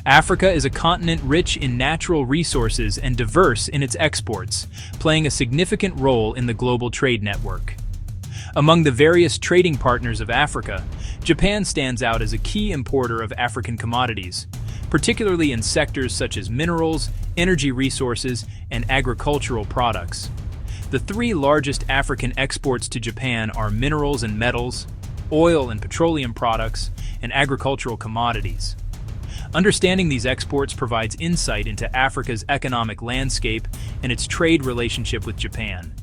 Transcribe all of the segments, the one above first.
Africa is a continent rich in natural resources and diverse in its exports, playing a significant role in the global trade network. Among the various trading partners of Africa, Japan stands out as a key importer of African commodities, particularly in sectors such as minerals, energy resources, and agricultural products. The three largest African exports to Japan are minerals and metals, oil and petroleum products, and agricultural commodities. Understanding these exports provides insight into Africa's economic landscape and its trade relationship with Japan.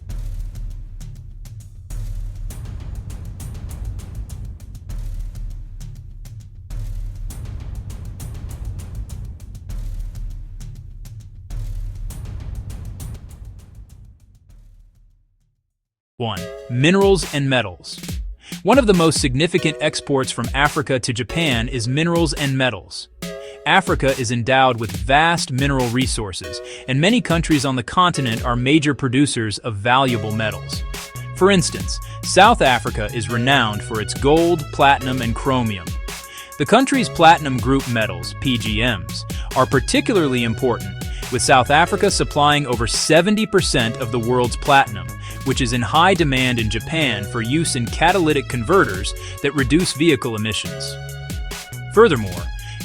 One, minerals and metals. One of the most significant exports from Africa to Japan is minerals and metals. Africa is endowed with vast mineral resources, and many countries on the continent are major producers of valuable metals. For instance, South Africa is renowned for its gold, platinum, and chromium. The country's platinum group metals, PGMs, are particularly important, with South Africa supplying over 70% of the world's platinum, which is in high demand in Japan for use in catalytic converters that reduce vehicle emissions. Furthermore,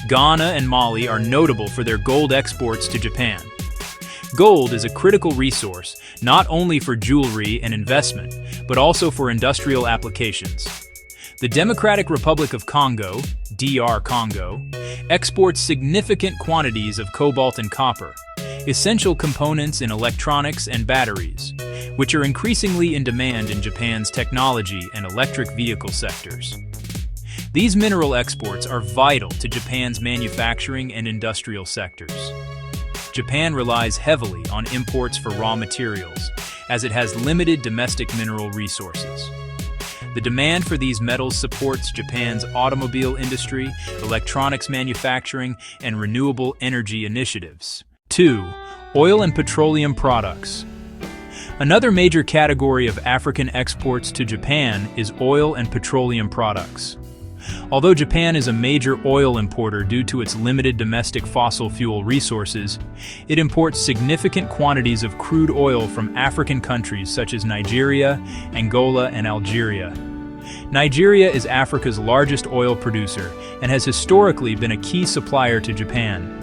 Ghana and Mali are notable for their gold exports to Japan. Gold is a critical resource, not only for jewelry and investment, but also for industrial applications. The Democratic Republic of Congo, DR Congo, exports significant quantities of cobalt and copper, essential components in electronics and batteries, which are increasingly in demand in Japan's technology and electric vehicle sectors. These mineral exports are vital to Japan's manufacturing and industrial sectors. Japan relies heavily on imports for raw materials, as it has limited domestic mineral resources. The demand for these metals supports Japan's automobile industry, electronics manufacturing, and renewable energy initiatives. 2. Oil and petroleum products. Another major category of African exports to Japan is oil and petroleum products. Although Japan is a major oil importer due to its limited domestic fossil fuel resources, it imports significant quantities of crude oil from African countries such as Nigeria, Angola, and Algeria. Nigeria is Africa's largest oil producer and has historically been a key supplier to Japan.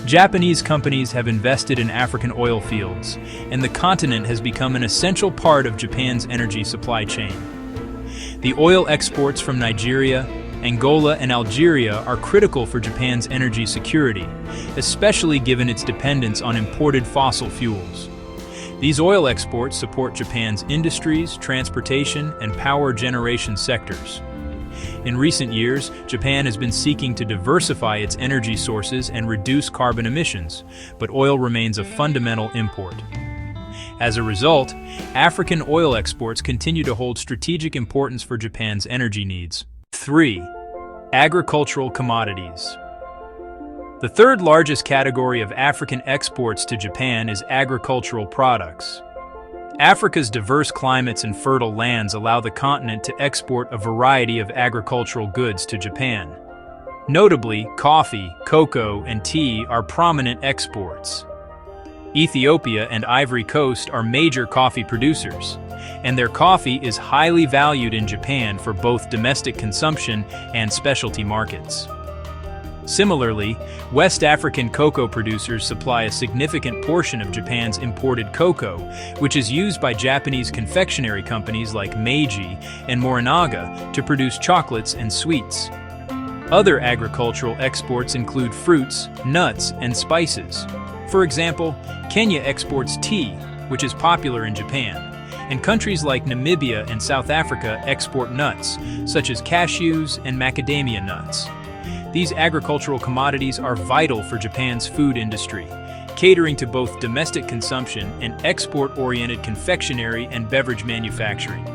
Japanese companies have invested in African oil fields, and the continent has become an essential part of Japan's energy supply chain. The oil exports from Nigeria, Angola, and Algeria are critical for Japan's energy security, especially given its dependence on imported fossil fuels. These oil exports support Japan's industries, transportation, and power generation sectors. In recent years, Japan has been seeking to diversify its energy sources and reduce carbon emissions, but oil remains a fundamental import. As a result, African oil exports continue to hold strategic importance for Japan's energy needs. 3. Agricultural commodities. The third largest category of African exports to Japan is agricultural products. Africa's diverse climates and fertile lands allow the continent to export a variety of agricultural goods to Japan. Notably, coffee, cocoa, and tea are prominent exports. Ethiopia and Ivory Coast are major coffee producers, and their coffee is highly valued in Japan for both domestic consumption and specialty markets. Similarly, West African cocoa producers supply a significant portion of Japan's imported cocoa, which is used by Japanese confectionery companies like Meiji and Morinaga to produce chocolates and sweets. Other agricultural exports include fruits, nuts, and spices. For example, Kenya exports tea, which is popular in Japan, and countries like Namibia and South Africa export nuts, such as cashews and macadamia nuts. These agricultural commodities are vital for Japan's food industry, catering to both domestic consumption and export-oriented confectionery and beverage manufacturing.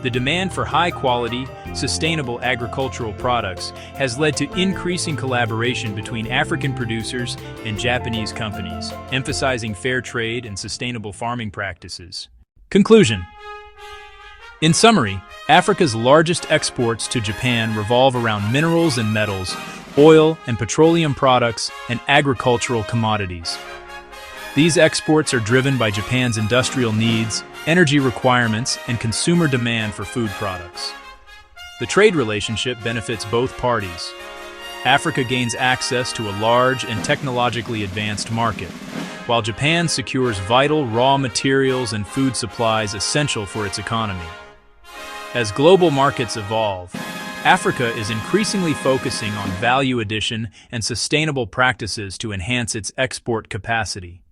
The demand for high-quality, sustainable agricultural products has led to increasing collaboration between African producers and Japanese companies, emphasizing fair trade and sustainable farming practices. Conclusion. In summary, Africa's largest exports to Japan revolve around minerals and metals, oil and petroleum products, and agricultural commodities. These exports are driven by Japan's industrial needs, energy requirements, and consumer demand for food products. The trade relationship benefits both parties. Africa gains access to a large and technologically advanced market, while Japan secures vital raw materials and food supplies essential for its economy. As global markets evolve, Africa is increasingly focusing on value addition and sustainable practices to enhance its export capacity.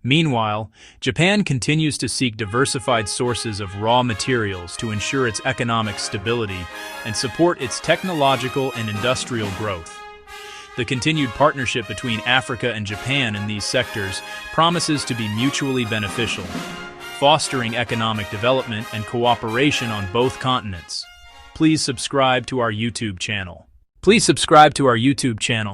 Meanwhile, Japan continues to seek diversified sources of raw materials to ensure its economic stability and support its technological and industrial growth. The continued partnership between Africa and Japan in these sectors promises to be mutually beneficial, fostering economic development and cooperation on both continents. Please subscribe to our YouTube channel.